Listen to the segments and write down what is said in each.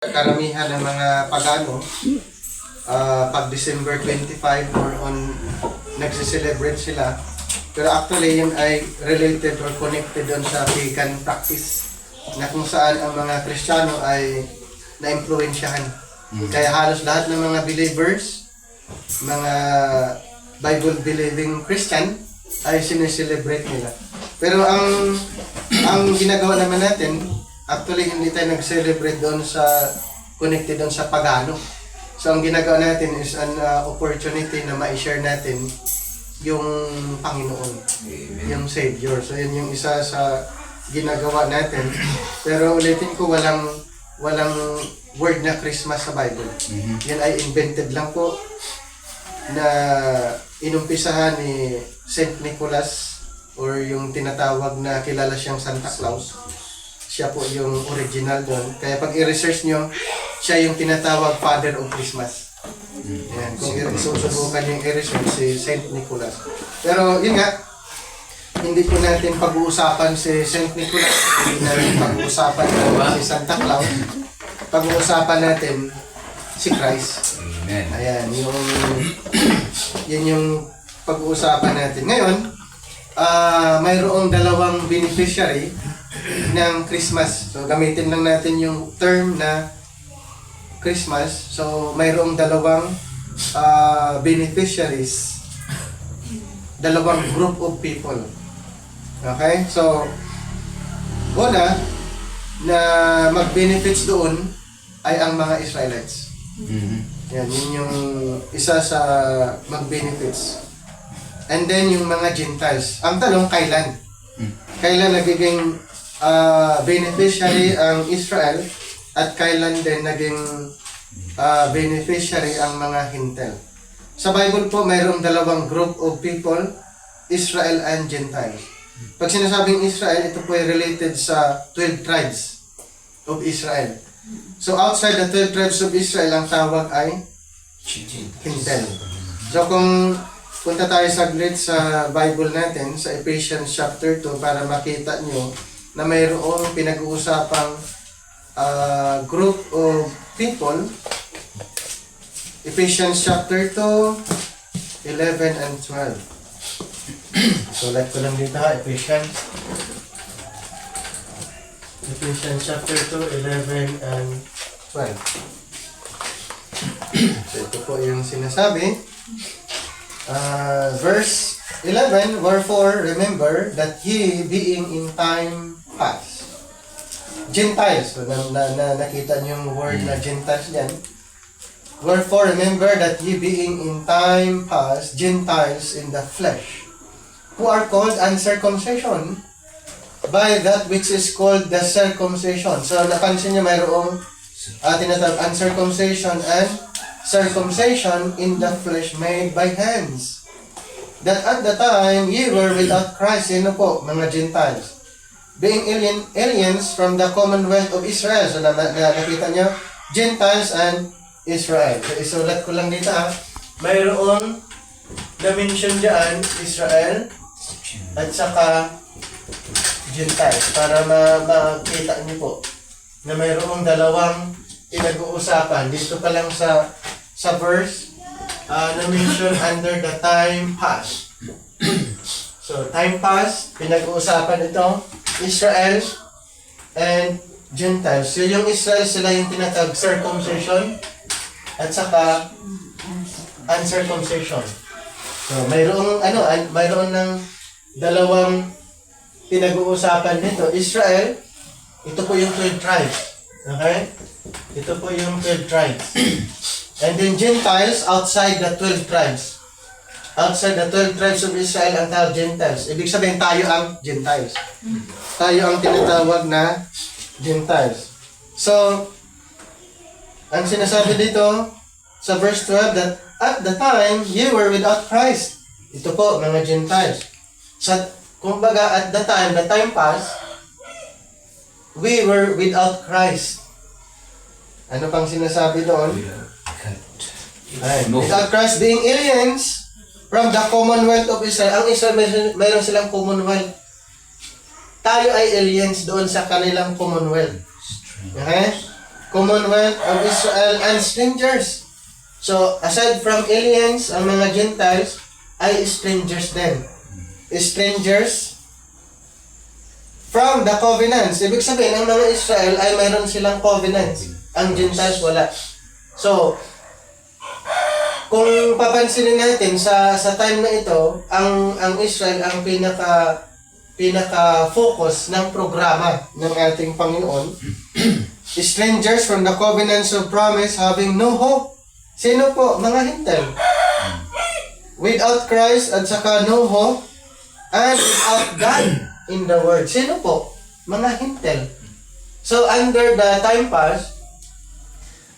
Karamihan ng mga pagano, pag December 25 more on nagse-celebrate sila. Pero actually yun ay related or connected doon sa pagan practice na kung saan ang mga Kristiyano ay na-impluensyahan. Kaya halos lahat ng mga believers, mga Bible-believing Christian ay sineselebrate nila. Pero ang ginagawa naman natin, actually hindi tayo nag-celebrate doon sa connected doon sa pagano. So ang ginagawa natin is an opportunity na ma-share natin yung Panginoon, yung Savior. So yun yung isa sa ginagawa natin. Pero ulitin ko, walang word na Christmas sa Bible. Yan ay invented lang po na inumpisahan ni Saint Nicholas or yung tinatawag na kilala siyang Santa Claus. Siya po yung original doon. Kaya pag i-research nyo, siya yung tinatawag Father of Christmas. Yan. Kung susubukan yung i-research si Saint Nicholas. Pero yun nga, hindi po natin pag-uusapan si Saint Nicholas. Hindi natin pag-uusapan si Santa Claus. Pag-uusapan natin si Christ. Amen. Ayan, yun yung pag-uusapan natin. Ngayon, mayroong dalawang beneficiary ng Christmas. So, gamitin lang natin yung term na Christmas. So, mayroong dalawang beneficiaries. Dalawang group of people. Okay? So, una, na mag-benefits doon ay ang mga Israelites. Yan, yun yung isa sa mag-benefits. And then, yung mga Gentiles. Ang tanong, kailan? Kailan nagiging beneficiary ang Israel at kailan din naging beneficiary ang mga Hintel. Sa Bible po, mayroong dalawang group of people, Israel and Gentile. Pag sinasabing Israel, ito po ay related sa 12 tribes of Israel. So outside the 12 tribes of Israel, ang tawag ay Hintel. So kung punta tayo saglit sa Bible natin, sa Ephesians chapter 2, para makita nyo na mayroong pinag-uusapang group of people. Ephesians chapter 2, 11 and 12. So, like ko lang dito ha, Ephesians chapter 2, 11 and 12. So, ito po yung sinasabi. Verse 11, wherefore remember that ye being in time past. Gentiles. So, nakita niyo yung word na Gentiles yan. Wherefore remember that ye being in time past, Gentiles in the flesh, who are called uncircumcision by that which is called the circumcision. So, napansin niyo mayroong tinatawag uncircumcision and circumcision in the flesh made by hands. That at the time ye were without Christ. Sino po? Mga Gentiles. Being aliens from the commonwealth of Israel. So, nakita niyo, Gentiles and Israel. So, isulat ko lang dito ha. Mayroong na-mention dyan, Israel at saka Gentiles. Para makita niyo po na mayroong dalawang pinag-uusapan. Dito pa lang sa verse, na-mention under the time past. So, time past, pinag-uusapan ito, Israel and Gentiles. So, yung Israel, sila yung tinatawag circumcision at saka uncircumcision. So, mayroon ng dalawang pinag-uusapan nito. Israel, ito po yung 12 tribes. Okay? Ito po yung 12 tribes. And then Gentiles, outside the 12 tribes. Outside the 12 tribes of Israel, ang tawag Gentiles. Ibig sabihin, tayo ang Gentiles. Tayo ang tinatawag na Gentiles. So, ang sinasabi dito sa verse 12, that at the time, ye were without Christ. Ito po, mga Gentiles. Sa, kumbaga, at the time passed, we were without Christ. Ano pang sinasabi doon? Without Christ, being aliens from the commonwealth of Israel. Ang Israel, mayroon silang commonwealth. Tayo ay aliens doon sa kanilang commonwealth. Okay? Commonwealth of Israel, and strangers. So, aside from aliens, ang mga Gentiles ay strangers din. Strangers from the covenants. Ibig sabihin, ang mga Israel ay mayroon silang covenants. Ang Gentiles wala. So, kung papansinin natin sa time na ito, ang Israel ang pinaka-focus ng programa ng ating Panginoon. Strangers from the covenants of promise, having no hope. Sino po? Mga hintel. Without Christ at saka no hope, and without God in the world. Sino po? Mga hintel. So under the time pass,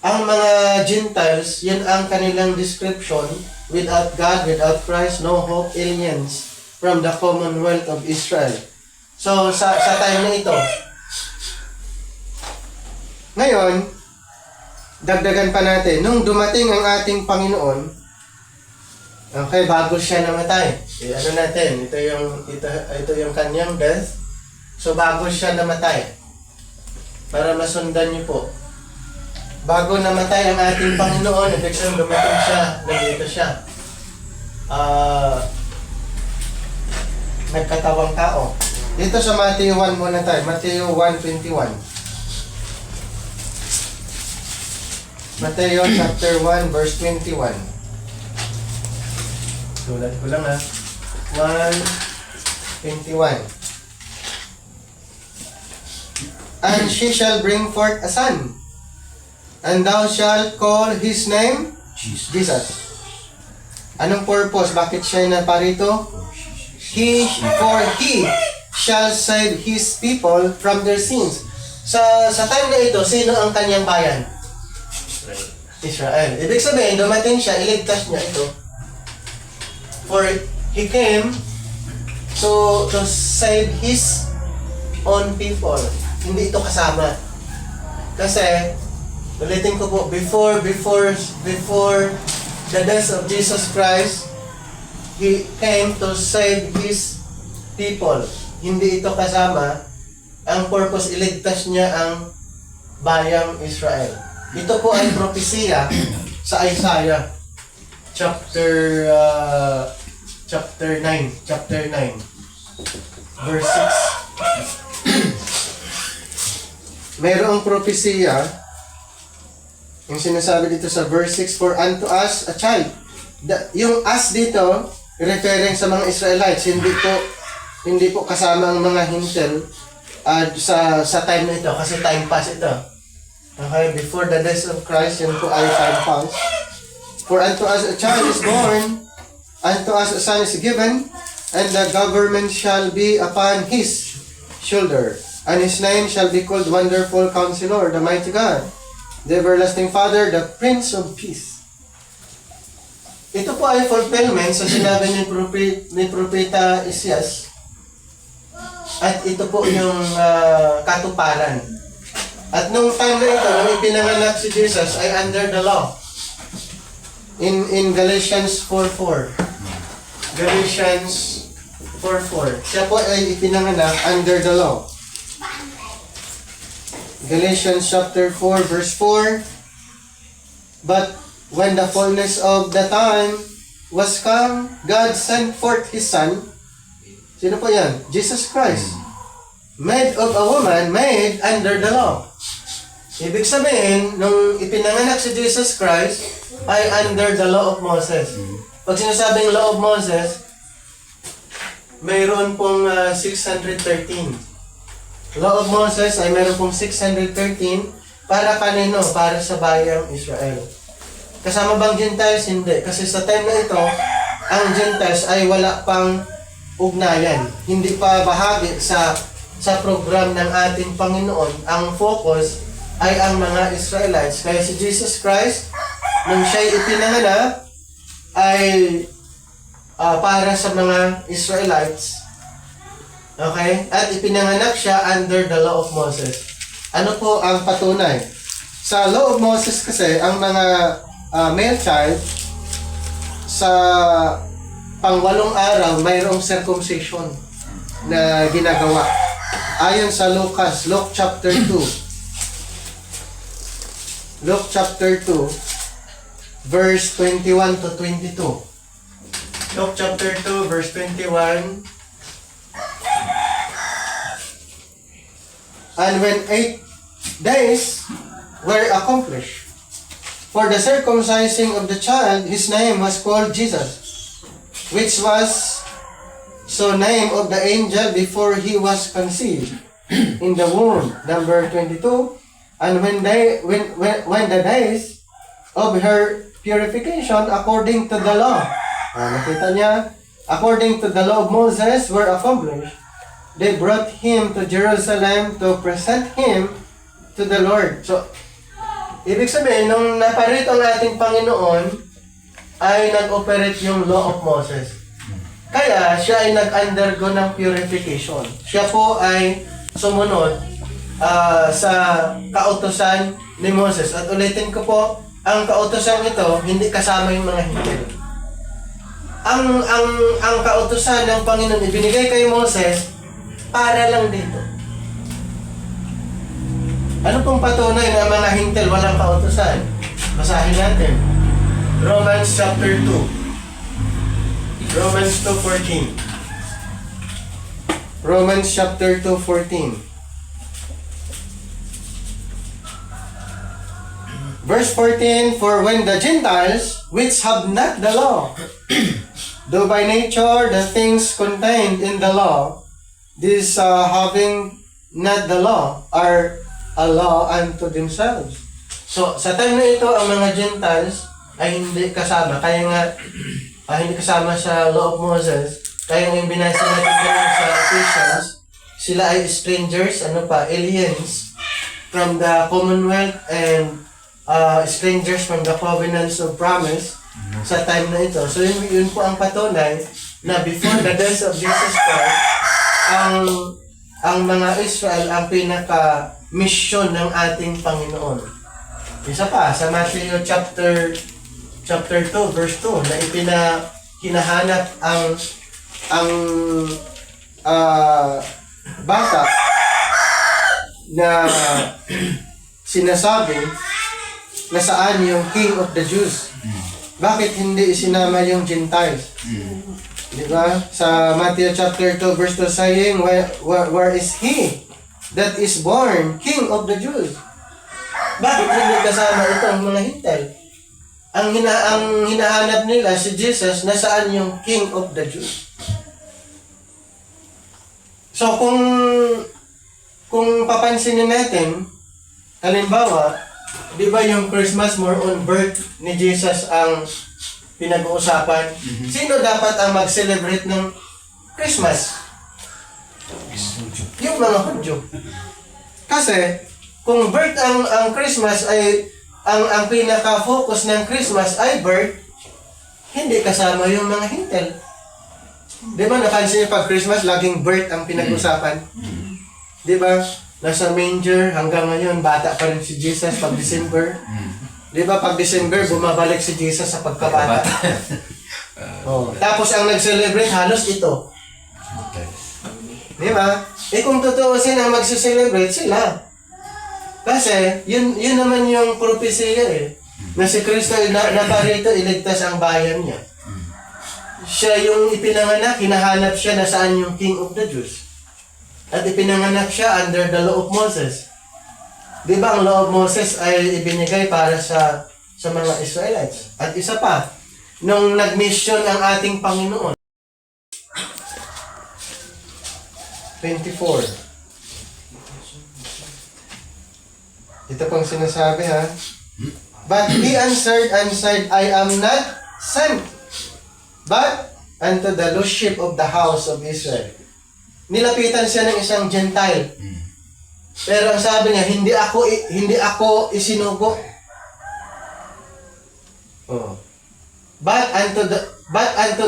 ang mga Gentiles, yun ang kanilang description. Without God, without Christ, no hope, aliens from the Commonwealth of Israel. So sa time na ito, ngayon, dagdagan pa natin, nung dumating ang ating Panginoon, okay, bago siya namatay. Ano natin, ito yung kanyang death. So bago siya namatay, para masundan niyo po. Bago namatay ang ating Panginoon, ibig sabihin dumating siya, nandito siya. Nagkatawang tao. Dito sa Matthew 1 muna tayo, Matthew 1:21. Matthew chapter 1 verse 21. Sulat ko lang 1:21. And she shall bring forth a son, and thou shalt call his name Jesus. Anong purpose? Bakit siya naparito? For he shall save his people from their sins. Sa time na ito, sino ang kanyang bayan? Israel. Ibig sabihin, dumating siya, iligtas niya ito. For he came to save his own people. Hindi ito kasama. Kasi, ulitin ko po, before the death of Jesus Christ, he came to save his people. Hindi ito kasama. Ang purpose, iligtas niya ang bayang Israel. Ito po ay propesiya sa Isaiah chapter 9 verse 6. Mayroong propesiya yung sinasabi dito sa verse 6, for unto us a child. Yung us dito referring sa mga Israelites, hindi po kasama ang mga hintel sa time na ito kasi time pass ito. Okay, before the death of Christ, yun po ay time pass. For unto us a child is born, unto us a son is given, and the government shall be upon his shoulder. And his name shall be called Wonderful Counselor, the Mighty God, the Everlasting Father, the Prince of Peace. Ito po ay fulfillment sa sinabi ni Propeta Isaias. At ito po yung katuparan. At nung time na ito, nung ipinanganak si Jesus ay under the law. In Galatians 4:4. Galatians 4:4. Siya po ay ipinanganak under the law. Galatians chapter 4 verse 4. But when the fullness of the time was come, God sent forth His Son. Sino po yan? Jesus Christ. Made of a woman, made under the law. Ibig sabihin, nung ipinanganak si Jesus Christ, ay under the law of Moses. Pag sinasabing law of Moses, mayroon pong 613. Law of Moses ay mayroon pong 613 para kanino? Para sa bayang Israel. Kasama bang Gentiles? Hindi. Kasi sa time na ito, ang Gentiles ay wala pang ugnayan. Hindi pa bahagi sa program ng ating Panginoon. Ang focus ay ang mga Israelites. Kaya si Jesus Christ, nung siya'y ipinanganak, ay para sa mga Israelites. Okay? At ipinanganak siya under the law of Moses. Ano po ang patunay? Sa law of Moses kasi, ang mga male child, sa pang-8 araw, mayroong circumcision na ginagawa. Ayon sa Luke chapter 2. Luke chapter 2, verse 21 to 22. Luke chapter 2, verse 21. And when 8 days were accomplished for the circumcising of the child, his name was called Jesus, which was so name of the angel before he was conceived in the womb. Number 22. And when the days of her purification according to the law, nakita niya, according to the law of Moses were accomplished, they brought him to Jerusalem to present him to the Lord. So, ibig sabihin, nung naparito ang ating Panginoon, ay nag-operate yung law of Moses. Kaya, siya ay nag-undergo ng purification. Siya po ay sumunod sa kautusan ni Moses. At ulitin ko po, ang kautusan ito, hindi kasama yung mga hintil. Ang kautusan ng Panginoon ibinigay kay Moses para lang dito. Ano pong patunay na mga hintil walang kautusan? Basahin natin. Romans chapter 2. Romans 2:14. Romans chapter 2:14. Verse 14, for when the Gentiles, which have not the law, do by nature the things contained in the law, these having not the law, are a law unto themselves. So, sa time na ito, ang mga Gentiles ay hindi kasama. Kaya nga, hindi kasama sa law of Moses. Kaya nga yung binasa natin sa Ephesians, sila ay strangers, aliens, from the commonwealth and strangers from the covenants of promise sa time na ito. So yun po ang patunay na before the death of Jesus Christ, ang mga Israel ang pinaka-mission ng ating Panginoon. Isa pa, sa Matthew chapter 2, verse 2, na hinahanap ang bata na sinasabi na saan yung King of the Jews. Bakit hindi isinama yung Gentiles? Di ba? Sa Matthew chapter 2 verse 2 saying, where is he that is born King of the Jews? Bakit hindi kasama itong mga Hintil? Ang hinahanap nila si Jesus, nasaan yung King of the Jews? So kung papansinin natin, halimbawa, di ba yung Christmas more on birth ni Jesus ang pinag-uusapan? Sino dapat ang mag-celebrate ng Christmas? Yung mga Hudyo. Kasi, kung birth ang Christmas ay, ang pinaka-focus ng Christmas ay birth, hindi kasama yung mga Hintil. Di ba napansin niyo pag Christmas, laging birth ang pinag-usapan? Di ba? Nasa manger, hanggang ngayon, bata pa rin si Jesus pag December. Di ba, pag December, bumabalik si Jesus sa pagkabata. Tapos ang nag-celebrate, halos ito. Di ba? Kung tutuusin ang mag-celebrate, sila. Kasi, yun naman yung propesya na si Kristo naparito, iligtas ang bayan niya. Siya yung ipinanganak, hinahanap siya na saan yung King of the Jews. At ipinanganak siya under the law of Moses. Di ba ang law of Moses ay ibinigay para sa mga Israelites? At isa pa, nung nag-mission ang ating Panginoon, 24. Ito pang sinasabi But he answered and said, I am not sent, but unto the lost sheep of the house of Israel. Nilapitan siya ng isang Gentile. Pero ang sabi niya, hindi ako isinugo. But unto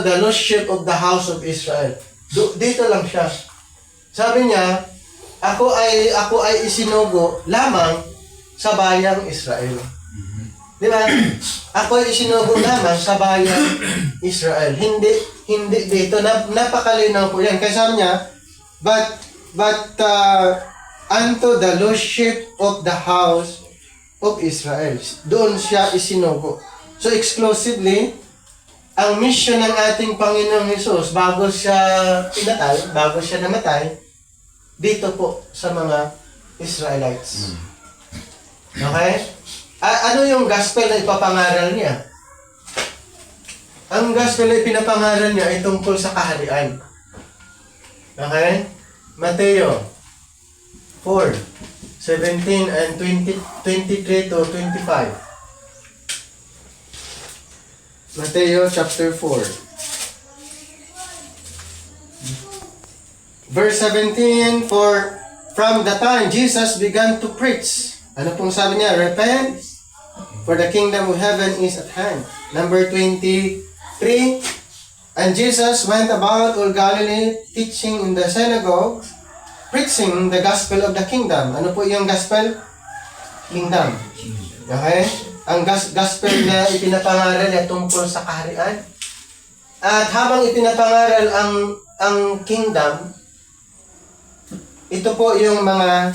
the lost sheep of the house of Israel. Dito lang siya. Sabi niya, ako ay isinugo lamang sa bayang Israel. Di ba? Ako ay isinugo lamang sa bayang Israel. Hindi dito. Napakalinaw po yan. Kaya sabi niya, But unto the lost sheep of the house of Israel. Doon siya isinugo. So exclusively, ang mission ng ating Panginoong Hesus bago siya pinatay, bago siya namatay, dito po sa mga Israelites. Okay? Ano yung gospel na ipapangaral niya? Ang gospel na ipinapangaral niya ay tungkol sa kaharian. Okay? Mateo 4:17 and 23 to 25. Mateo chapter 4. Verse 17, For from the time Jesus began to preach, ano pong sabi niya? Repent, for the kingdom of heaven is at hand. Number 23, And Jesus went about all Galilee, teaching in the synagogues, preaching the gospel of the kingdom. Ano po yung gospel? Kingdom. Okay? Ang gospel na ipinapangaral niya tungkol sa kaharian. At habang ipinapangaral ang kingdom, ito po yung mga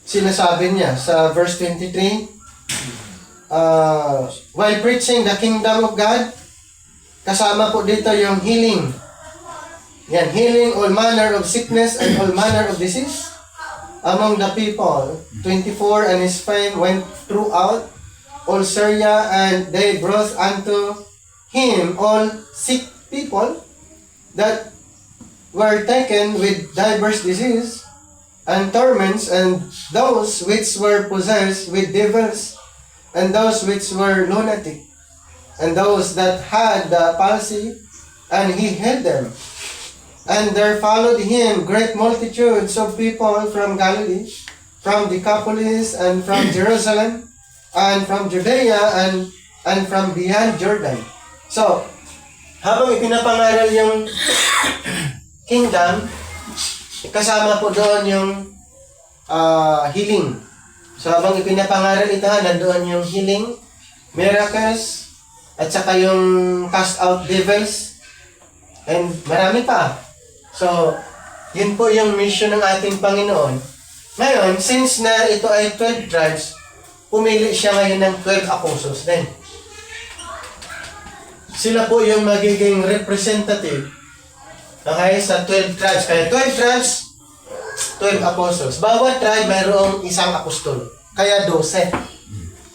sinasabi niya sa verse 23. While preaching the kingdom of God, kasama po dito yung healing. Yan, healing all manner of sickness and all manner of disease among the people. 24, And his fame went throughout all Syria, and they brought unto him all sick people that were taken with diverse disease and torments, and those which were possessed with devils, and those which were lunatic, and those that had the palsy, and he healed them. And there followed him great multitudes of people from Galilee, from Decapolis, and from Jerusalem, and from Judea, and from beyond Jordan. So, habang ipinapangaral yung kingdom, kasama po doon yung healing. So, habang ipinapangaral ito, nandoon yung healing, miracles, at saka yung cast out devils, and marami pa. So, yun po yung mission ng ating Panginoon. Ngayon, since na ito ay 12 tribes, pumili siya ngayon ng 12 apostles din. Sila po yung magiging representative, okay, sa 12 tribes. Kaya 12 tribes, 12 apostles. Bawat tribe mayroong isang apostol. Kaya 12.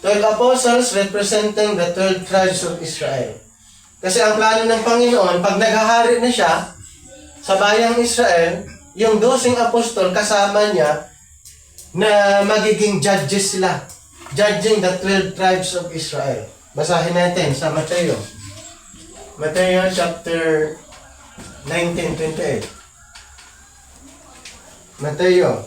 12 apostles representing the 12 tribes of Israel. Kasi ang plano ng Panginoon, pag naghahari na siya sa bayang Israel, yung 12 apostol kasama niya na magiging judges sila. Judging the 12 tribes of Israel. Basahin natin sa Mateo. Mateo chapter 19:28. Mateo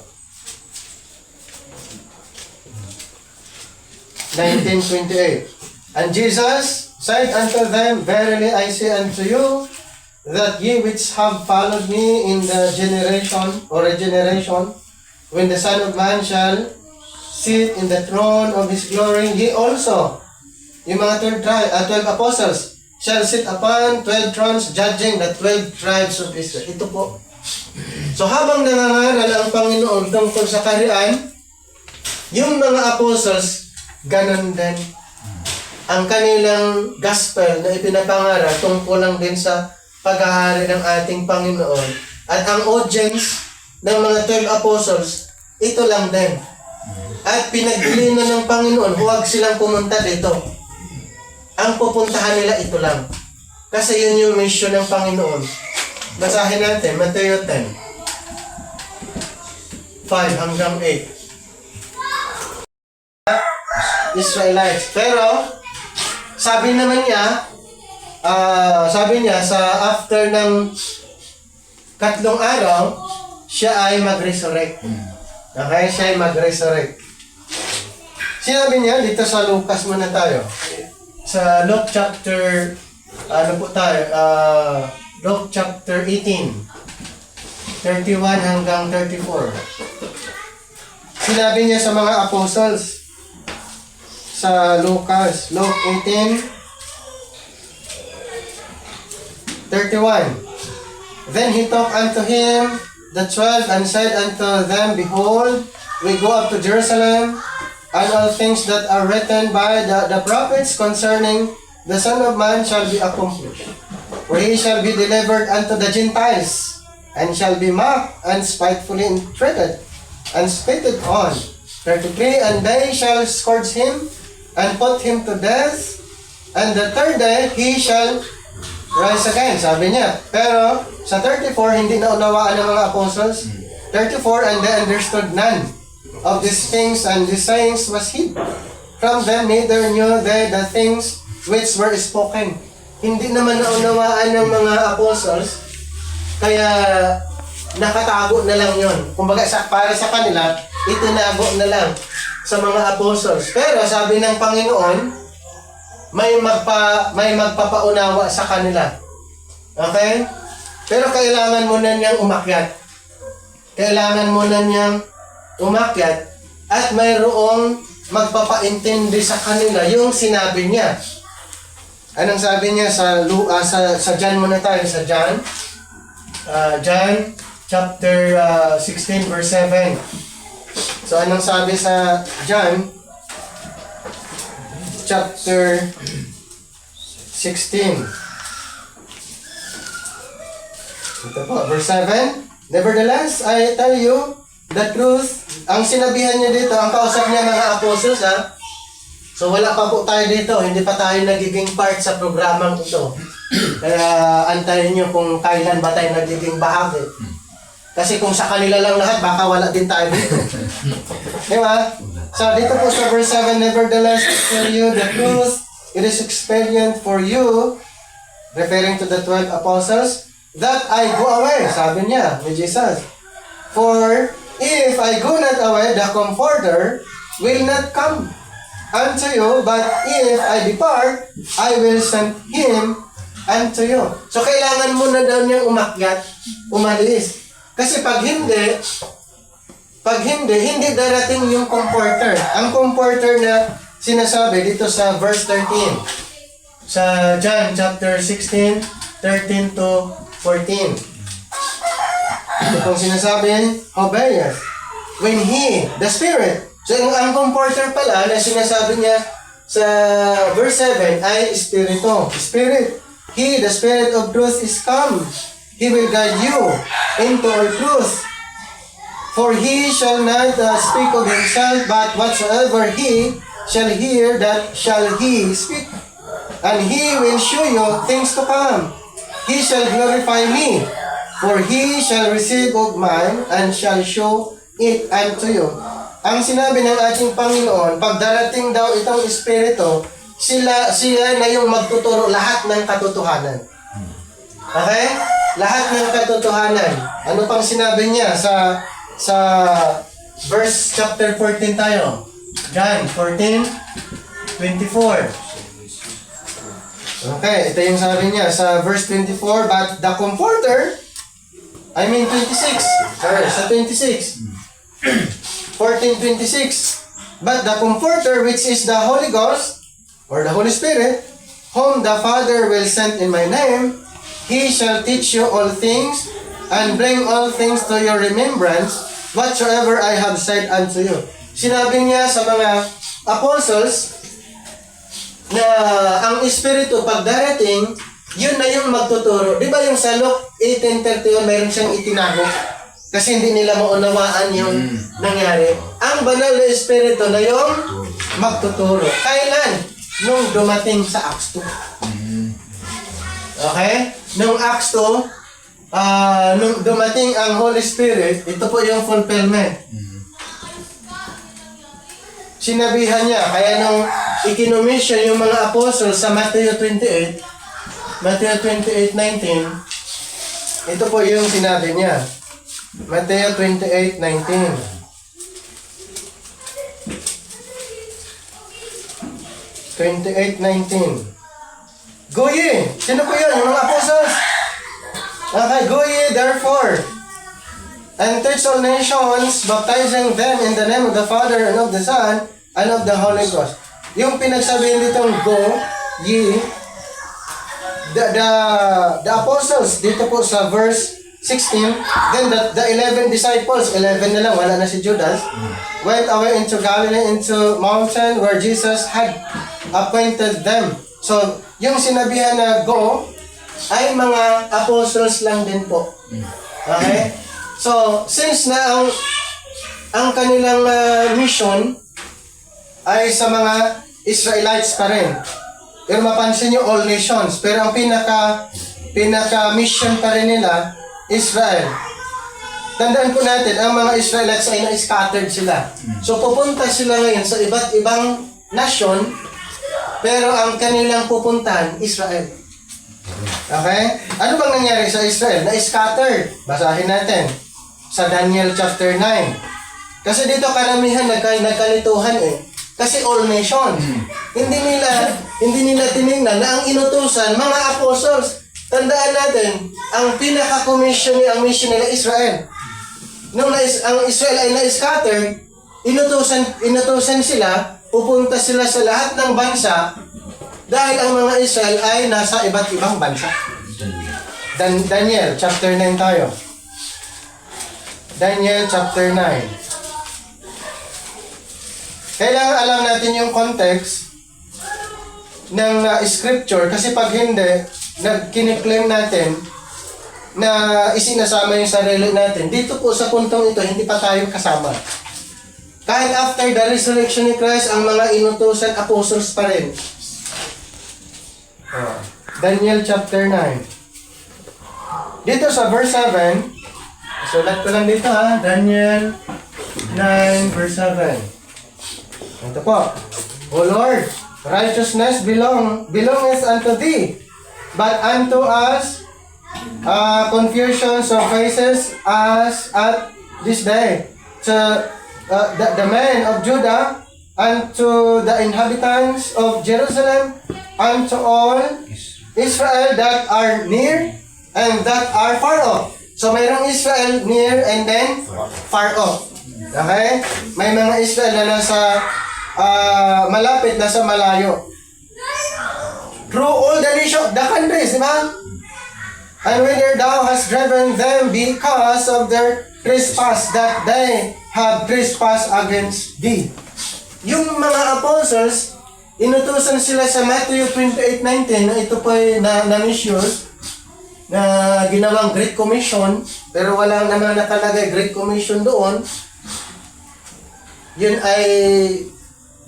19:28. And Jesus said unto them, Verily I say unto you, that ye which have followed me in the generation or regeneration, when the Son of Man shall sit in the throne of his glory, ye also, yung mga 12 apostles, shall sit upon 12 thrones, judging the 12 tribes of Israel. Ito po. So habang nangangaral ang Panginoon tungkol sa kaharian, yung mga apostles, ganun din. Ang kanilang gospel na ipinapangaral tungkol lang din sa paghahari ng ating Panginoon. At ang audience ng mga 12 apostles, ito lang din. At pinagpili na ng Panginoon, huwag silang pumunta dito. Ang pupuntahan nila ito lang. Kasi yun yung mission ng Panginoon. Basahin natin, Mateo 10:5-8. Israelites. Pero, sabi naman niya, sa after ng 3 araw, siya ay mag-resurrect. Okay? Siya ay mag-resurrect. Sinabi niya, dito sa Lucas muna tayo. Sa Luke chapter, Luke chapter 18, 31 hanggang 34. Sinabi niya sa mga apostles, sa Lucas, Luke 18, 31. Then he talked unto him the 12 and said unto them, Behold, we go up to Jerusalem, and all things that are written by the prophets concerning the Son of Man shall be accomplished. For he shall be delivered unto the Gentiles, and shall be mocked, and spitefully entreated, and spitted on. 33, and they shall scourge him, and put him to death, and the third day he shall rise again, sabi niya. Pero sa 34, hindi na unawaan ng mga apostles. 34, and they understood none of these things, and these sayings was hid from them, neither knew they the things which were spoken. Hindi naman naunawaan ng mga apostles, kaya nakatago na lang yon. Kumbaga para sa kanila, itinago na lang sa mga apostles. Pero sabi ng Panginoon, may magpapaunawa sa kanila. Okay? Pero kailangan mo na niyang umakyat. Kailangan mo na niyang umakyat at mayroong magpapaintindi sa kanila yung sinabi niya. Anong sabi niya sa John muna tayo, sa John? John chapter 16 verse 7. So anong sabi sa John chapter 16? Ito po, verse 7. Nevertheless, I tell you the truth. Ang sinabihan niya dito, ang kausap niya mga apostles, ha? So wala pa po tayo dito, hindi pa tayo nagiging part sa programang ito. Kaya antayin nyo kung kailan ba tayo nagiging bahagi. Kasi kung sa kanila lang lahat, baka wala din tayo dito. Diba? So dito po sa verse 7, Nevertheless, I tell you the truth, it is expedient for you, referring to the 12 apostles, that I go away, sabi niya ni Jesus. For if I go not away, the Comforter will not come unto you, but if I depart, I will send him unto you. So, kailangan mo na daw niyang umakyat, umalis. Kasi pag hindi darating yung Comforter. Ang Comforter na sinasabi dito sa verse 13. Sa John chapter 16, 13 to 14. Ito pong sinasabi, Hobeas, when he, the Spirit, so ang Comforter pala na sinasabi niya sa verse 7 ay Espiritu. Spirit. He, the Spirit of truth is come. He will guide you into all truth. For he shall not speak of himself, but whatsoever he shall hear, that shall he speak. And he will show you things to come. He shall glorify me. For he shall receive of mine, and shall show it unto you. Ang sinabi ng ating Panginoon, pag darating daw itong Espiritu, siya na yung magtuturo lahat ng katotohanan. Okay? Lahat ng katotohanan. Ano pang sinabi niya sa verse chapter 14 tayo? John 14:24. Okay, ito yung sabi niya sa verse 24, but the Comforter, 26. Sorry, sa 26. 14:26. But the Comforter, which is the Holy Ghost, or the Holy Spirit, whom the Father will send in my name, he shall teach you all things, and bring all things to your remembrance, whatsoever I have said unto you. Sinabi niya sa mga apostles na ang Espiritu pag darating, yun na yung magtuturo. Di ba yung sa Luke 18:31, mayroon siyang itinago? Kasi hindi nila maunawaan yung nangyari. Ang banal na Espiritu na yung magtuturo. Kailan? Nung dumating sa Acts 2. Okay? Nung Acts 2, nung dumating ang Holy Spirit, ito po yung fulfillment. Sinabihan niya, kaya nung ikinumission yung mga apostles sa Matthew 28:19, ito po yung sinabi niya. Matthew 28:19. Go ye! Sino po yun? Yung mga apostles? Okay, go ye therefore, and teach all nations, baptizing them in the name of the Father, and of the Son, and of the Holy Ghost. Yung pinagsabihin ditong go, ye, the apostles, dito po sa verse 16, then the 11 disciples, 11 na lang, wala na si Judas, went away into Galilee, into mountain where Jesus had appointed them. So, yung sinabihan na go, ay mga apostles lang din po. Okay? So, since na ang kanilang mission ay sa mga Israelites pa rin. Pero mapansin nyo, all nations. Pero ang pinaka-mission pa rin nila, Israel. Tandaan po natin, ang mga Israelites ay na-scattered sila. So pupunta sila ngayon sa iba't ibang nation, pero ang kanilang pupuntahan, Israel. Okay? Ano bang nangyari sa Israel? Na-scattered. Basahin natin sa Daniel chapter 9. Kasi dito karamihan nagkalituhan eh. Kasi all nation. Hindi nila tinignan na ang inutusan, mga apostles. Tandaan natin, ang pinaka-commission ang mission nila Israel. Nung ang Israel ay na-scatter, inutusan sila, pupunta sila sa lahat ng bansa dahil ang mga Israel ay nasa iba't ibang bansa. Daniel chapter 9 tayo. Daniel chapter 9. Kailangan alam natin yung context ng scripture kasi pag hindi, kiniklaim natin na isinasama yung sarili natin. Dito po sa puntong ito, hindi pa tayo kasama. Kahit after the resurrection ni Christ, ang mga inutusan apostles pa rin. Daniel chapter 9. Dito sa verse 7, sulat ko lang dito ha, Daniel 9 verse 7. Ito po. O Lord, righteousness belongs unto thee, but unto us confusions of faces as at this day. To the men of Judah, unto the inhabitants of Jerusalem, unto all Israel that are near and that are far off. So mayroong Israel near and then far off. Okay? May mga Israel na nasa malapit, nasa malayo. Through all the nations, the countries, di ba? And whether thou hast driven them because of their trespass, that they have trespassed against thee. Yung mga apostles, inutusan sila sa Matthew 28:19 na ito po ay na-mission na ginawang Great Commission, pero wala naman nakalagay Great Commission doon. Yun ay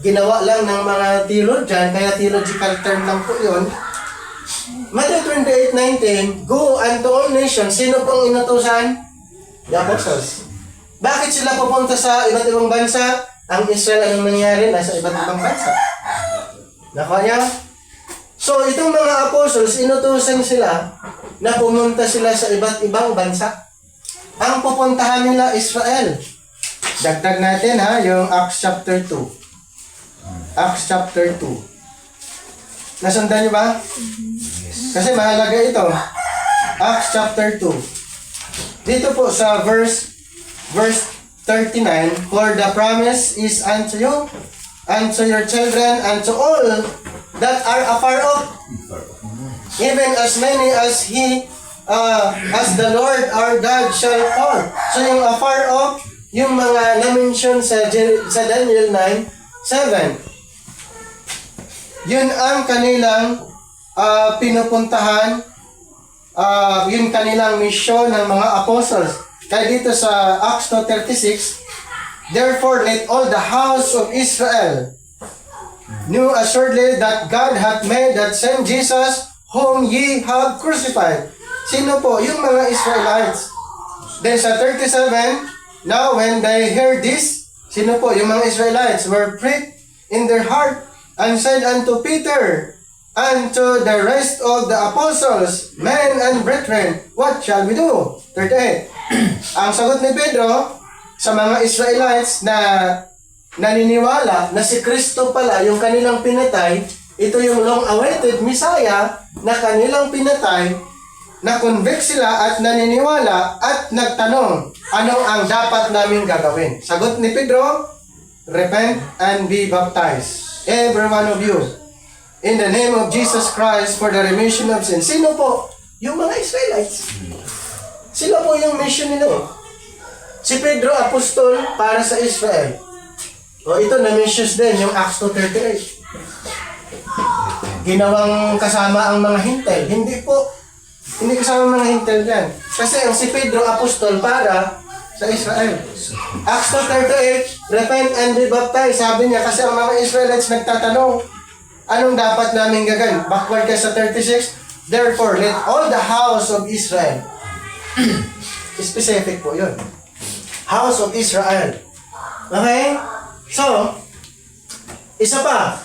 ginawa lang ng mga theologian, kaya theological term lang po yun. Matthew 28:19, go unto all nations. Sino pong inutusan? The apostles. Bakit sila pupunta sa iba't ibang bansa? Ang Israel, anong nangyari? Nasa iba't ibang bansa. Nakaya? So, itong mga apostles, inutusan sila na pumunta sila sa iba't ibang bansa. Ang pupuntahan nila, Israel. Dagdag natin ha, yung Acts chapter 2. Acts chapter 2. Nasundan niyo ba? Kasi mahalaga ito. Acts chapter 2. Dito po sa verse 39, for the promise is unto you, unto your children, unto all that are afar off, even as many as as the Lord our God shall call. So yung afar off, yung mga na-mention sa Daniel 9:7. Yun ang kanilang pinupuntahan, yun kanilang mission ng mga apostles. Kaya dito sa Acts 2:36, therefore let all the house of Israel knew assuredly that God hath made that same Jesus whom ye have crucified. Sino po? Yung mga Israelites. Then sa 37, now when they heard this, sino po? Yung mga Israelites were pricked in their heart and said unto Peter and to the rest of the apostles, men and brethren, what shall we do? 38. Ang sagot ni Pedro sa mga Israelites na naniniwala na si Kristo pala yung kanilang pinatay, ito yung long-awaited Messiah na kanilang pinatay, na-convict sila at naniniwala at nagtanong, ano ang dapat naming gagawin? Sagot ni Pedro, repent and be baptized, every one of you, in the name of Jesus Christ for the remission of sins. Sino po? Yung mga Israelites. Sila po yung mission nila eh. Si Pedro, apostol para sa Israel. O ito, na-missions din, yung Acts 2:38. Ginawang kasama ang mga hintel. Hindi po. Hindi kasama ang mga hintel dyan. Kasi ang si Pedro, apostol para sa Israel. Acts 2:38, repent and be baptized. Sabi niya, kasi ang mga Israelites nagtatanong, anong dapat namin gagawin? Backward ka sa 36, therefore, let all the house of Israel. Specific po yun. House of Israel. Okay? So, isa pa.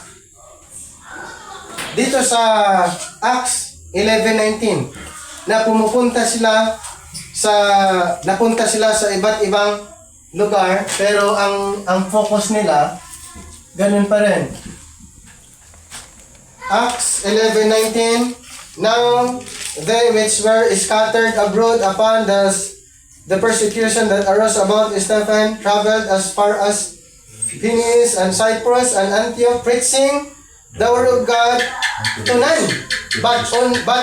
Dito sa Acts 11:19 na napunta sila sa iba't ibang lugar, pero ang focus nila ganun pa rin. Acts 11:19, now they which were scattered abroad upon the persecution that arose about Stephen traveled as far as Phoenix and Cyprus and Antioch, preaching the word of God to none, but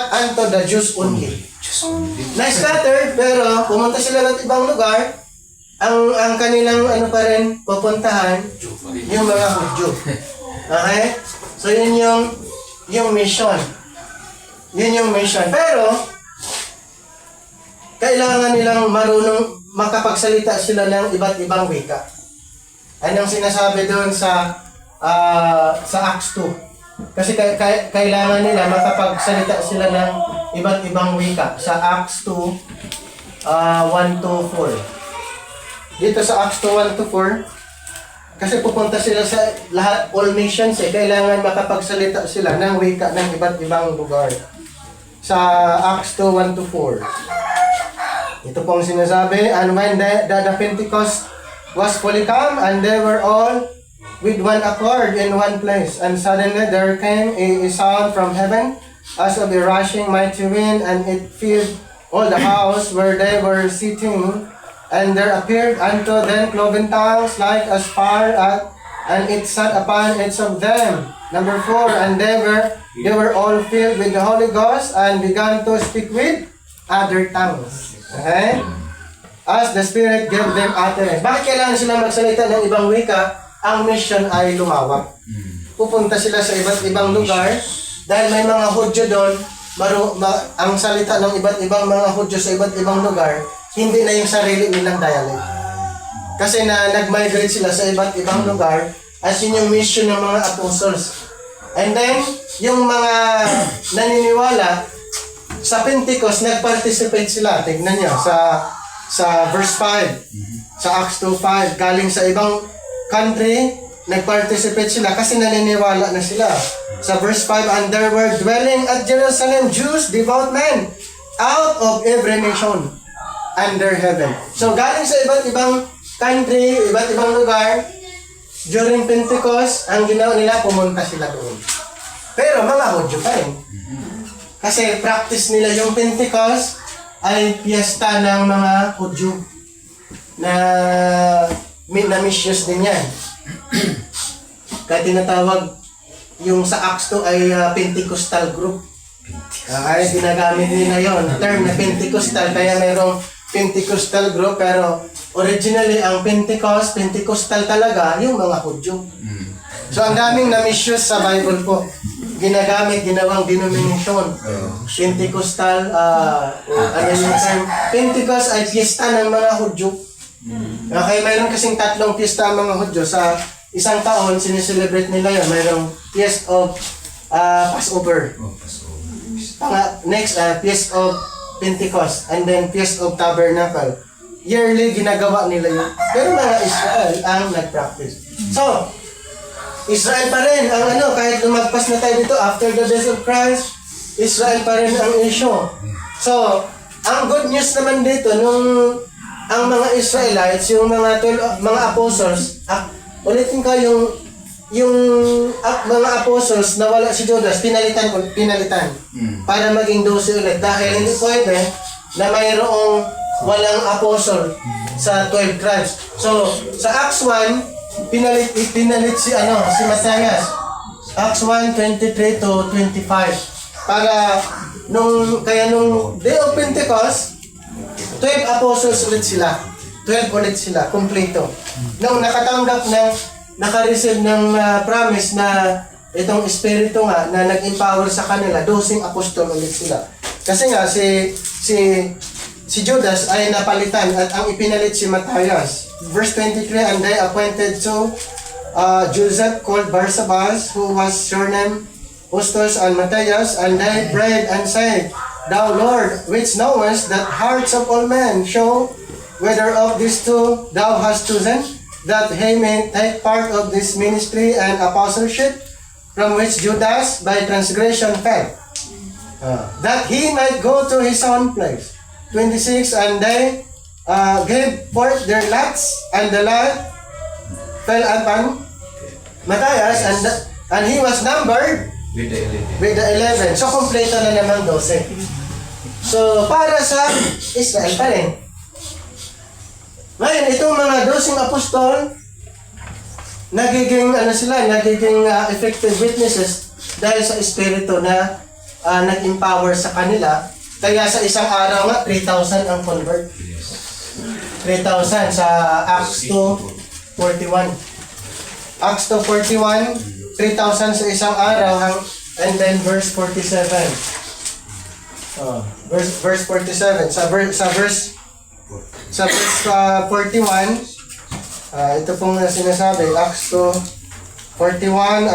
unto the Jews only. Na-scattered, pero pumunta sila ng ibang lugar, ang kanilang ano pa rin, pupuntahan, yung mga Hudyo. Okay? So yun yung mission. Yun yung mission. Pero, kailangan nilang marunong makapagsalita sila ng iba't ibang wika. Anong sinasabi doon sa Acts 2? Kasi kailangan nila makapagsalita sila ng iba't ibang wika. Sa Acts 2, 1-4. Dito sa Acts 2, 1-4, kasi pupunta sila sa lahat, all nations kailangan makapagsalita sila ng wika ng iba't ibang lugar. Sa Acts 2, 1-4. Ito pong sinasabi, and when the Pentecost was fully come, and they were all with one accord in one place, and suddenly there came a sound from heaven, as of a rushing mighty wind, and it filled all the house where they were sitting, and there appeared unto them cloven tongues like as fire, and it sat upon each of them. Number 4, and they were all filled with the Holy Ghost, and began to speak with other tongues. Okay? As the Spirit gave them utterance. Bakit kailangan sila magsalita ng ibang wika? Ang mission ay lumawak. Pupunta sila sa iba't ibang lugar dahil may mga Hudyo doon, ang salita ng iba't ibang mga Hudyo sa iba't ibang lugar, hindi na yung sarili nilang dialect. Kasi nag-migrate sila sa iba't ibang lugar, as yun yung mission ng mga apostles. And then, yung mga naniniwala, sa Pentecost, nag-participate sila. Tignan nyo, sa verse 5, sa Acts 2:5, galing sa ibang country, nag-participate sila kasi naniniwala na sila. Sa verse 5, and there were dwelling at Jerusalem Jews, devout men, out of every nation under heaven. So, galing sa iba't ibang country, iba't ibang lugar, during Pentecost, ang ginawa nila, pumunta sila doon. Pero mga Hudyo pa rin. Kasi practice nila yung Pentecost ay piyesta ng mga Hudyo na misyos din yan. Kaya tinatawag yung sa Acts 2 ay Pentecostal group. Ay ginagamit nila yon term na Pentecostal, kaya mayroong Pentecostal group, pero originally ang Pentecostal talaga yung mga Hudyo. So ang daming na-misuse sa Bible po. Ginawang denomination. Pentecostal, ano yung term? Pentecost ay piyesta ng mga Hudyo. Okay, mayroon kasing 3 piyesta ang mga Hudyo. Sa isang taon, sineselebrate nila yun. Mayroong Feast of Passover. Next, Feast of Pentecost. And then Feast of Tabernacle. Yearly, ginagawa nila yun. Pero mga Israel ang nag-practice. So, Israel pa rin ang kahit lumagpas na tayo dito after the death of Christ, Israel pa rin ang issue. So, ang good news naman dito, nung ang mga Israelites, yung mga apostles, ulitin ko yung mga apostles na wala si Judas, pinalitan. Para maging 12 ulit. Dahil hindi pwede na mayroong walang apostle sa 12 tribes. So, sa Acts 1, pinalit si Matthias. Acts 1:23 to 25. Para nung day of Pentecost, 12 apostles ulit sila. 12 ulit sila, kumpleto. Nung nakatanggap ng, naka-receive ng promise na itong Espiritu nga na nag-empower sa kanila, 12 apostol ulit sila. Kasi nga, si Judas ay napalitan at ang ipinalit si Matthias. Verse 23, and they appointed to Joseph called Barsabas, who was surnamed Justus and Matthias, and they prayed and said, Thou Lord, which knowest that hearts of all men, show whether of these two thou hast chosen, that he may take part of this ministry and apostleship, from which Judas by transgression fell, that he might go to his own place. 26, and they gave forth their lots, and the lot fell upon Matthias, and he was numbered with the 11. So, kompleto na naman 12. So, para sa Israel pa rin. Ngayon, itong mga 12 apostol, nagiging effective witnesses dahil sa Espiritu na nag-empower sa kanila. Kaya sa isang araw nga, 3,000 ang convert. 3,000 sa Acts 2:41. Acts 2:41, 3,000 sa isang araw, and then verse 47. Verse 47. Sa verse 41, ito pong sinasabi, Acts 2:41,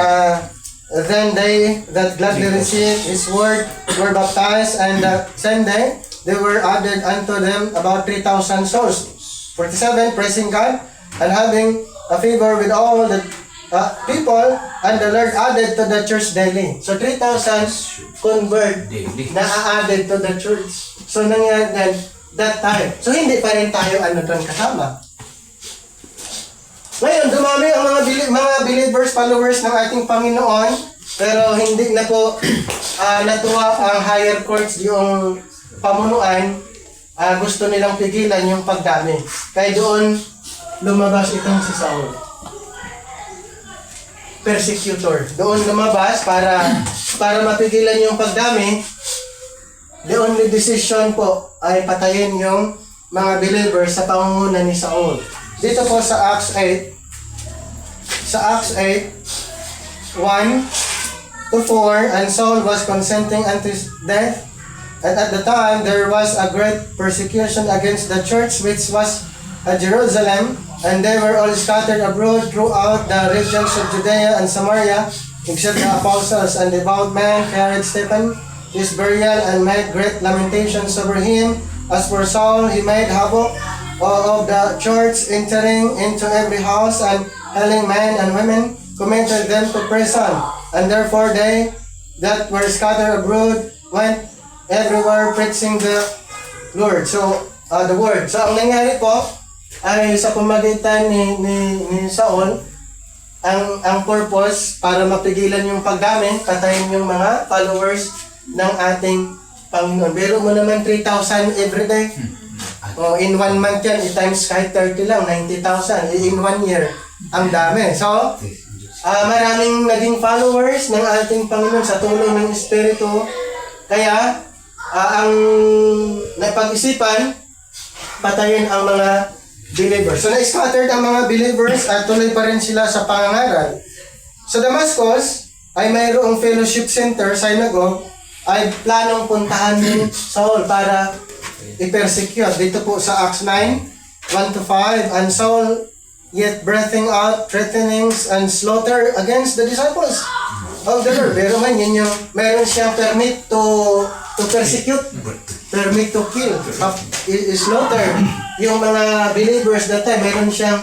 then they that gladly received his word were baptized, and that same day they were added unto them about 3,000 souls. 47, praising God and having a favor with all the people, and the Lord added to the church daily. So 3,000 convert na added to the church. So nangyari that time. So hindi pa rin tayo doon kasama. Ngayon, dumami ang mga believers, followers ng ating Panginoon, pero hindi na po natuwa ang higher courts, yung pamunuan, gusto nilang pigilan yung pagdami. Kaya doon lumabas itong si Saul. Persecutor. Doon lumabas para mapigilan yung pagdami. The only decision po ay patayin yung mga believers sa pangunguna ni Saul. Dito po sa Acts 8, (1 to 4), and Saul was consenting unto his death, and at the time there was a great persecution against the church which was at Jerusalem, and they were all scattered abroad throughout the regions of Judea and Samaria, except the apostles and devout men carried Stephen his burial and made great lamentations over him. As for Saul, he made havoc of the church, entering into every house and hailing men and women, committed them to prison. And therefore they that were scattered abroad went everywhere preaching the Lord. So, the word. So, ang nangyari po ay sa pamagitan ni Saul, ang purpose para mapigilan yung pagdami, patayin yung mga followers ng ating Panginoon. Pero mo naman 3,000 everyday. In 1 month yan, i-times kahit 30 lang, 90,000. In 1 year, ang dami. So, maraming naging followers ng ating Panginoon sa tulong ng Espiritu. Kaya, ang napag-isipan, patayin ang mga believers. So, na-scattered ang mga believers at tuloy pa rin sila sa pangangaral. Sa Damascus, ay mayroong fellowship center, synagogue, ay planong puntahan ni Saul para i-persecute. Dito po sa Acts 9:1 to 5, and Saul yet breathing out threatenings and slaughter against the disciples of the Lord. Pero man, yun yung meron siyang permit to persecute, permit to kill, slaughter yung mga believers that time. Meron siyang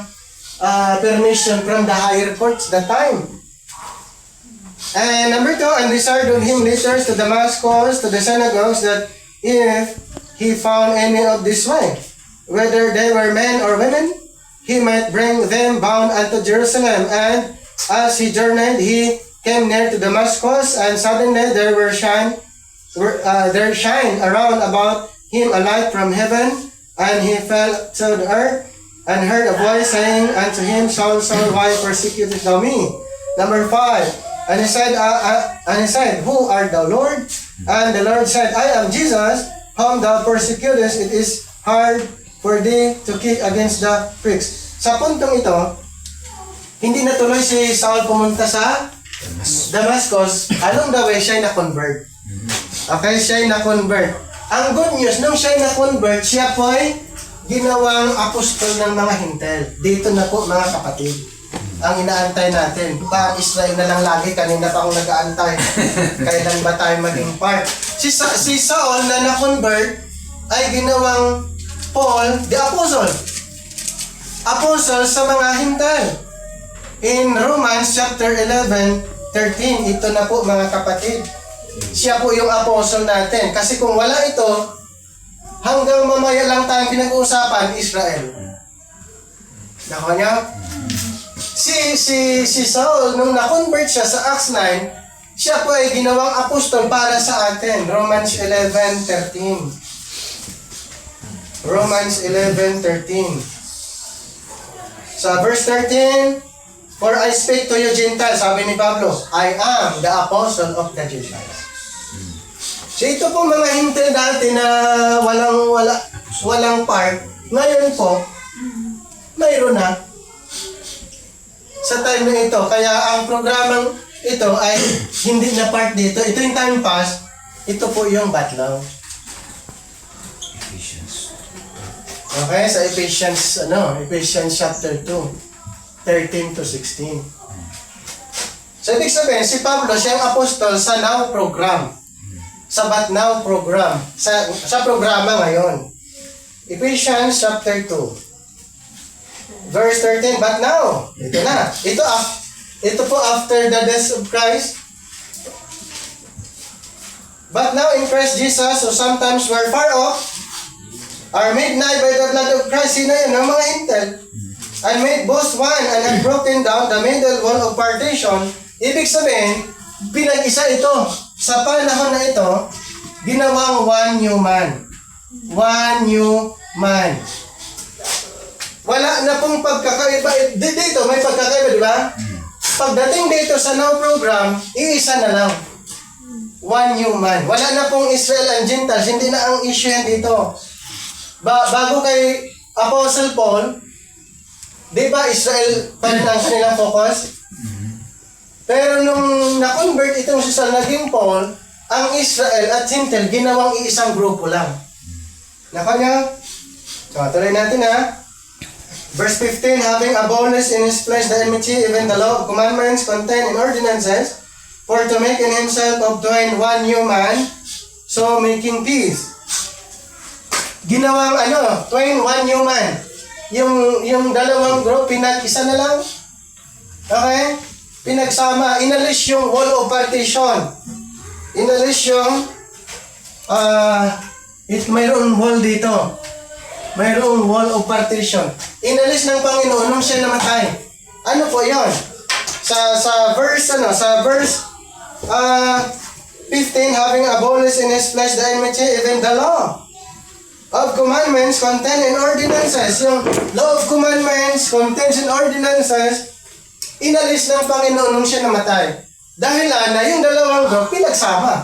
permission from the higher courts that time. And number 2, and desired of him letters to Damascus, to the synagogues, that if he found any of this way, whether they were men or women, he might bring them bound unto Jerusalem. And as he journeyed, he came near to Damascus, and suddenly there shine around about him a light from heaven, and he fell to the earth, and heard a voice saying unto him, Saul, Saul, why persecutest thou me? Number 5, and he said, Who art thou, Lord? And the Lord said, I am Jesus, whom thou persecutest. It is hard for thee to kick against the pricks. Sa puntong ito, hindi natuloy si Saul pumunta sa Damascus. Along the way, siya na-convert. Okay, siya na-convert. Ang good news, nung siya na-convert, siya po ay ginawang apostol ng mga Hintel. Dito na po, mga kapatid, ang inaantay natin. Parang Israel na lang lagi, kanina pa akong nag-aantay. Kailan ba tayo maging part? Si Saul na na-convert ay ginawang Paul, the apostle. Apostle sa mga Hintel. In Romans chapter 11:13, ito na po mga kapatid. Siya po yung apostle natin. Kasi kung wala ito, hanggang mamaya lang tayong pinag-uusapan, Israel. Nakuha niya? Si Saul, nung na-convert siya sa Acts 9, siya po ay ginawang apostol para sa atin. Romans 11:13. Romans 11:13. Sa verse 13, for I speak to you Gentiles, sabi ni Pablo, I am the apostle of the Gentiles. So ito po mga Hintil dati na walang part, ngayon po, mayroon na. Sa time na ito, kaya ang programang ito ay hindi na part dito. Ito yung time pass, ito po yung batlaw. Okay, sa Ephesians chapter 2, 13 to 16. So ibig sabihin, si Pablo, siya ang apostol sa Now program. Sa But Now program. Sa programa ngayon. Ephesians chapter 2. Verse 13, but now, ito na. Ito po after the death of Christ. But now in Christ Jesus, who sometimes were far off, are made nigh by the blood of Christ. Sino yun? Ang mga Intel. And made both one and have broken down the middle wall of partition. Ibig sabihin, pinag-isa ito. Sa panahon na ito, ginawang one new man. One new man. Wala na pong pagkakaiba. Dito, may pagkakaiba, di ba? Pagdating dito sa Now program, iisa na lang. One new man. Wala na pong Israel and Gentiles. Hindi na ang issue yan dito. Bago kay Apostle Paul, di ba Israel pa rin ang kanilang focus? Pero nung na-convert itong si Saul naging Paul, ang Israel at Gentile ginawang iisang grupo lang. Naka niya? So, tuloy natin ha. Verse 15, having abolished in his flesh the enmity, even the law of commandments contained in ordinances, for to make in himself of twain one new man, so making peace. Ginawang twain one new man. Yung dalawang group, pinag-isa na lang. Okay? Pinagsama, inalis yung wall of partition. Inalis yung mayroong wall dito. Mayroong wall of partition. Inalis ng Panginoon nung siya namatay. Ano po 'yon? Sa verse 15, having abolished in his flesh the enmity, even the law of commandments contained in ordinances. Yung law of commandments contained in ordinances, inalis ng Panginoon nung siya namatay. Dahil na yung dalawang group pinagsama.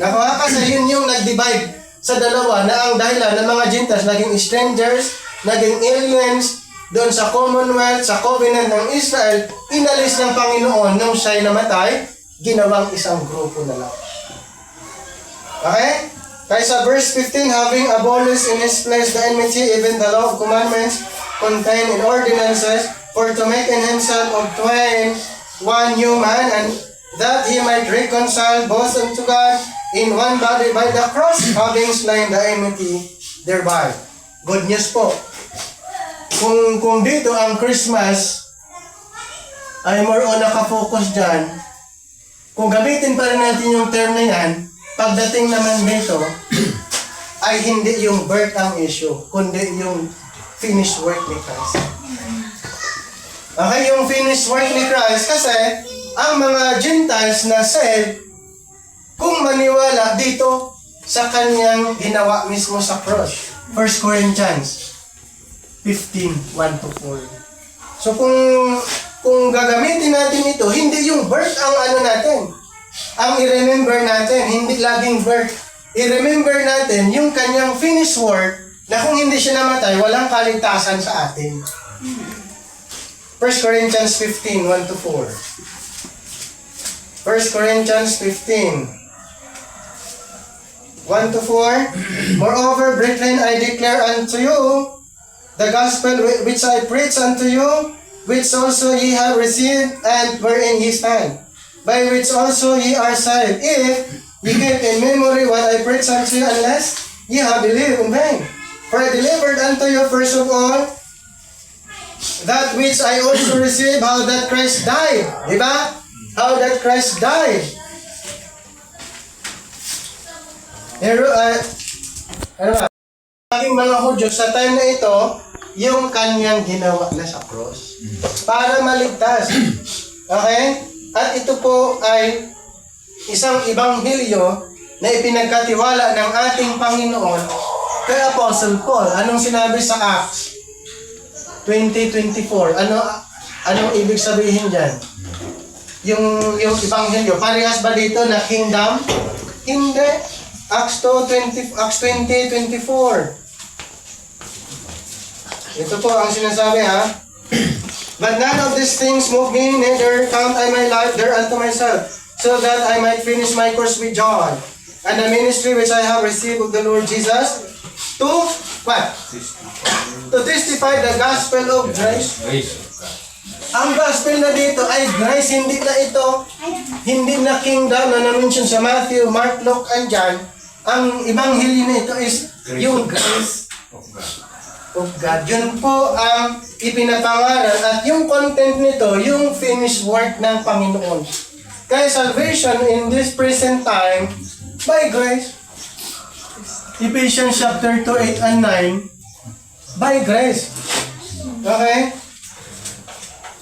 Nakuha kasi yun yung nag-divide sa dalawa na ang dahilan ng mga Gentiles naging strangers, naging aliens doon sa Commonwealth, sa covenant ng Israel, inalis ng Panginoon nung siya'y namatay, ginawang isang grupo na lang. Okay? Kaya sa verse 15, having abolished in his flesh the enmity, even the law of commandments contained in ordinances, for to make in himself of twain one new man, and that he might reconcile both unto God in one body by the cross, having slain the enmity thereby. Good news po. Kung dito ang Christmas ay more on nakafocus dyan, kung gamitin pa rin natin yung term na yan, pagdating naman dito, ay hindi yung birth ang issue, kundi yung finished work ni Christ. Okay, yung finished work ni Christ kasi ang mga Gentiles na saved, kung maniwala dito sa kanyang ginawa mismo sa cross. 1 Corinthians 15, 1-4. So kung gagamitin natin ito, hindi yung birth ang natin. Ang i-remember natin, hindi laging birth. I-remember natin yung kanyang finished work na kung hindi siya namatay, walang kaligtasan sa atin. 1 Corinthians 15, 1-4. 1 Corinthians 15, 1-4. Moreover, brethren, I declare unto you the gospel which I preach unto you, which also ye have received, and wherein ye stand, by which also ye are saved, if ye keep in memory what I preach unto you, unless ye have believed in vain. For I delivered unto you first of all that which I also received, how that Christ died. Diba? How that Christ died. Pero, ano ba? Aking mga Hudyo, sa time na ito, yung kanyang ginawa na sa cross para maligtas. Okay? At ito po ay isang ebanghelyo na ipinagkatiwala ng ating Panginoon kay Apostle Paul. Anong sinabi sa Acts 20:24? Anong ibig sabihin diyan? Yung ebanghelyo, parehas ba dito na kingdom? Hindi. Acts 20:24. Ito po ang sinasabi, ha? But none of these things move me, neither count I my life thereunto myself, so that I might finish my course with joy, and the ministry which I have received of the Lord Jesus, to what? To testify the gospel of grace. Ang gospel na dito ay grace, hindi na kingdom na na-mention sa Matthew, Mark, Luke, and John. Ang ebanghelyo nito is yung grace of God. Yun po ang ipinapangaral, at yung content nito, yung finished work ng Panginoon. Kaya salvation in this present time, by grace. Ephesians chapter 2, 8 and 9, by grace. Okay?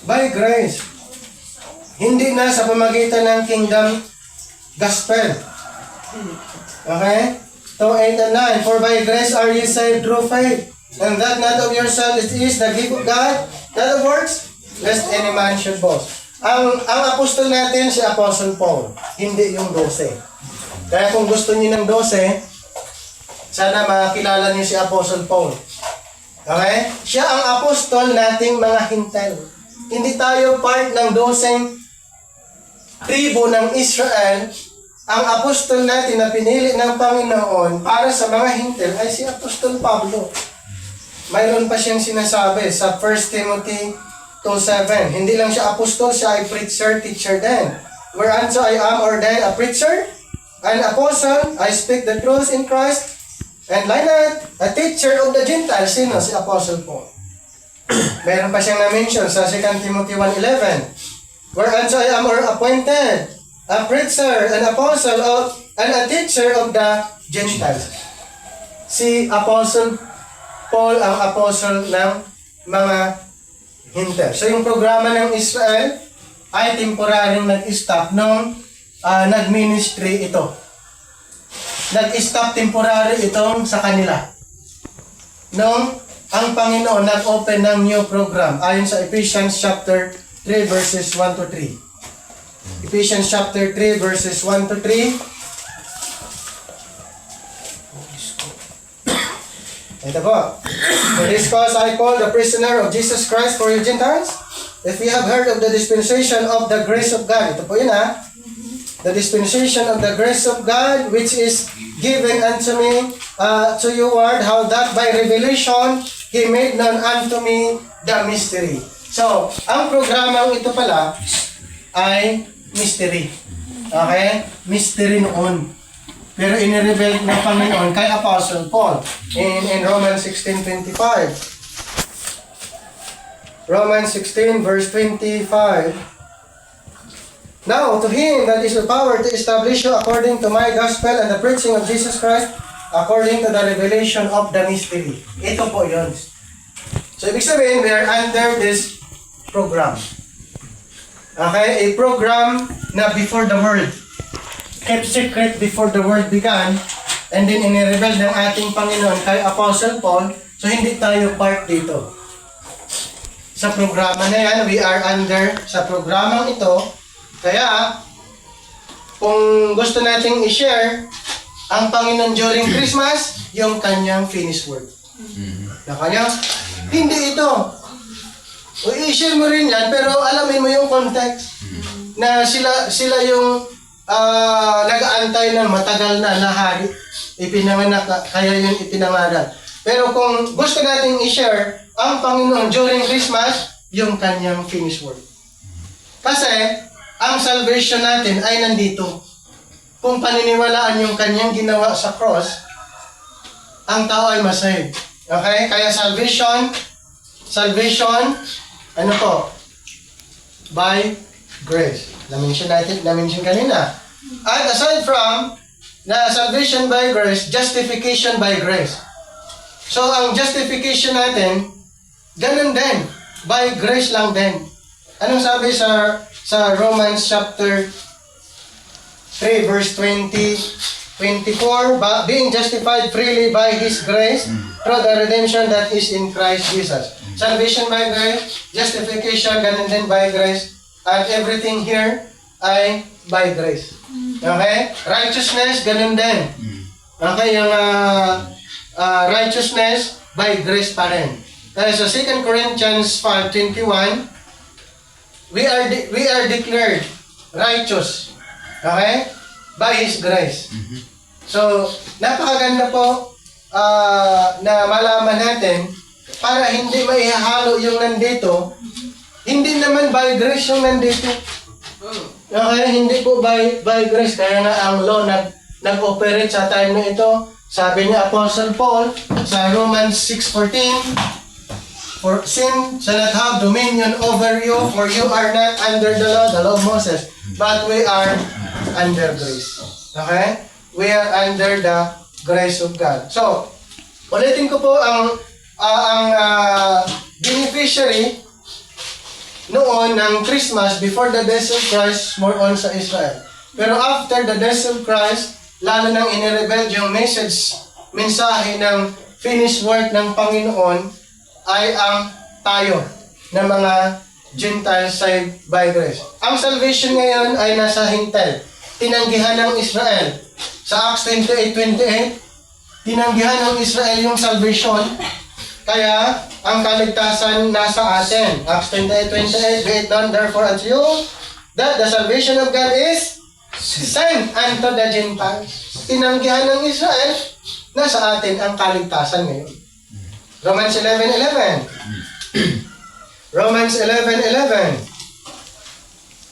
By grace. Hindi na sa pamagitan ng kingdom gospel. Okay? 2, 8 and 9, for by grace are ye saved through faith, and that not of yourself, it is the gift of God, not of works, lest any man should boast. Ang apostol natin si Apostle Paul, hindi yung 12. Kaya kung gusto niyo ng 12, sana makilala niyo si Apostle Paul. Okay? Siya ang apostol nating mga hintel. Hindi tayo part ng 12 tribo ng Israel. Ang apostol natin na pinili ng Panginoon para sa mga hintel ay si Apostol Pablo. Mayroon pa siyang sinasabi sa 1 Timothy 2:7. Hindi lang siya apostol, siya ay preacher, teacher din. Whereunto I am ordained a preacher, an apostle, I speak the truth in Christ, and like that, a teacher of the Gentiles. Sino? Si Apostle Paul. Mayroon pa siyang na-mention sa 2 Timothy 1:11. Whereunto I am appointed a preacher, an apostle, and a teacher of the Gentiles. Si Apostle Paul ang apostle ng mga hinter. So yung programa ng Israel ay temporaryong nag-stop nung nag-ministry ito. Nag-stop temporary itong sa kanila. Nung ang Panginoon nag-open ng new program ayon sa Ephesians chapter 3 verses 1-3. Ephesians chapter 3 verses 1-3. Ito po. For this cause I call the prisoner of Jesus Christ for you Gentiles, if you have heard of the dispensation of the grace of God. Ito po yun, ha. The dispensation of the grace of God which is given unto me, to you word, how that by revelation He made known unto me the mystery. So, ang programang ito pala ay mystery. Okay? Mystery noon. Pero inireveal ng Panginoon kay Apostle Paul in Romans 16:25. Romans 16 verse 25. Now to him that is the power to establish you according to my gospel and the preaching of Jesus Christ, according to the revelation of the mystery. Ito po yun. So ibig sabihin, we are under this program. Okay? A program na before the world. Kept secret before the world began, and then inireveal ng ating Panginoon kay Apostle Paul, so hindi tayo part dito. Sa programa na yan, we are under sa programang ito, kaya kung gusto nating i-share ang Panginoon during Christmas, yung kanyang finished work. Nakanyo? Hindi ito. O i-share mo rin yan, pero alamin mo yung context na sila yung nag-aantay ng matagal na hari. Ipinanganak, kaya yun ipinangaral. Pero kung gusto nating i-share ang Panginoon during Christmas, yung kanyang finished work. Kasi, ang salvation natin ay nandito. Kung paniniwalaan yung kanyang ginawa sa cross, ang tao ay masave. Okay? Kaya salvation, ano to? By grace. Na-mention kanina. At aside from na salvation by grace, justification by grace. So, ang justification natin, ganun din. By grace lang din. Anong sabi sa Romans chapter 3 verse 24, being justified freely by His grace through the redemption that is in Christ Jesus. Salvation by grace, justification, ganun din by grace, and everything here ay by grace. Okay? Righteousness, ganun din. Okay, yung righteousness by grace pa rin. Kaya sa 2 Corinthians 5:21, we are declared righteous. Okay? By His grace. So, napakaganda po na malaman natin para hindi maihahalo yung nandito. Hindi naman by grace yung nandito. Okay? Hindi po by grace. Kaya nga ang law nag-operate sa time na ito. Sabi ni Apostle Paul sa Romans 6:14, for sin shall not have dominion over you, for you are not under the law of Moses, but we are under grace. Okay? We are under the grace of God. So, ulitin ko po ang beneficiary noon ng Christmas before the death of Christ, more on sa Israel. Pero after the death of Christ, lalo nang inirebel yung mensahe ng finished work ng Panginoon ay ang tayo na mga Gentiles saved by grace. Ang salvation ngayon ay nasa hintel. Tinanggihan ng Israel. Sa Acts 28:28, tinanggihan ng Israel yung salvation. Kaya, ang kaligtasan nasa atin. Acts 28:28, be it known therefore unto you that the salvation of God is sent unto the Gentiles. Tinanggihan ng Israel, nasa atin ang kaligtasan ngayon. Romans 11:11. Romans 11:11.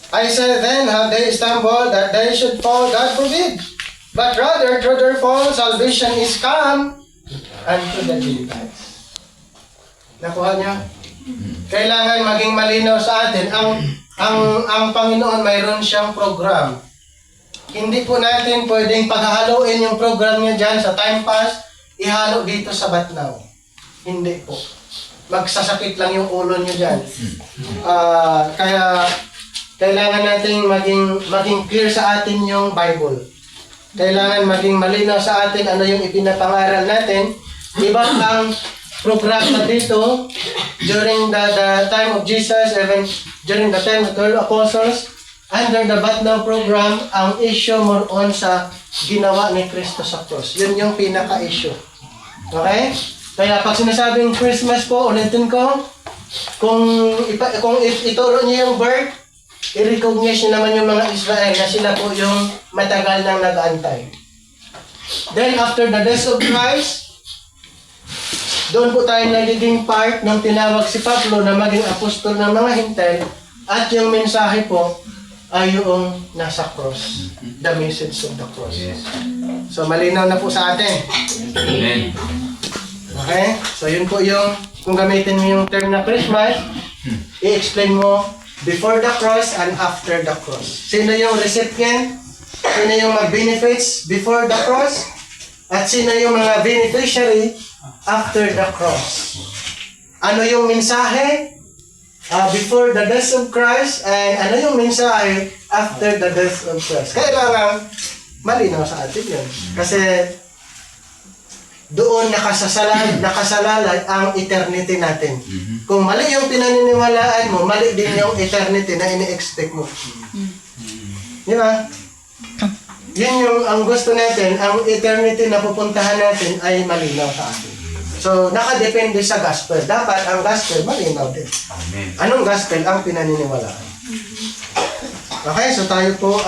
I say then, have they stumbled that they should fall? God forbid. But rather, through their fall, salvation is come unto the Gentiles. Nakuha niya? Kailangan maging malinaw sa atin. Ang Panginoon mayroon siyang program. Hindi po natin pwedeng paghahaluin yung program niya dyan sa time pass, ihalo dito sa Batnaw. Hindi po. Magsasakit lang yung ulo niyo dyan. Kaya kailangan nating maging clear sa atin yung Bible. Kailangan maging malinaw sa atin ano yung ipinapangaral natin. Iba ang program na dito during the time of Jesus, even during the time of the 12 apostles, under the Batnaw program, ang issue more on sa ginawa ni Kristo sa cross. Yun yung pinaka-issue. Okay? Kaya pag sinasabing Christmas po, ulitin ko, kung ituro niyo yung birth, i-recognize niyo naman yung mga Israel na sila po yung matagal nang nag-aantay. Then after the death of Christ, doon po tayo nagiging part ng tinawag si Pablo na maging apostol ng mga hintel at yung mensahe po ay yung nasa cross. The message of the cross. So malinaw na po sa atin. Amen. Okay? So yun po yung, kung gamitin mo yung term na Christmas, i-explain mo before the cross and after the cross. Sino yung recipient? Sino yung mag-benefits before the cross? At sino yung mga beneficiary after the cross? Ano yung mensahe before the death of Christ and ano yung mensahe after the death of Christ? Kailangan malinaw sa atin yun. Kasi doon nakasalalay ang eternity natin. Kung mali yung pinaniniwalaan mo, mali din yung eternity na ini-expect mo. Di ba? Yun yung ang gusto natin, ang eternity na pupuntahan natin ay malinaw sa atin. So, nakadepende sa gospel. Dapat ang gospel malinaw din. Amen. Anong gospel ang pinaniniwalaan? Okay, so tayo po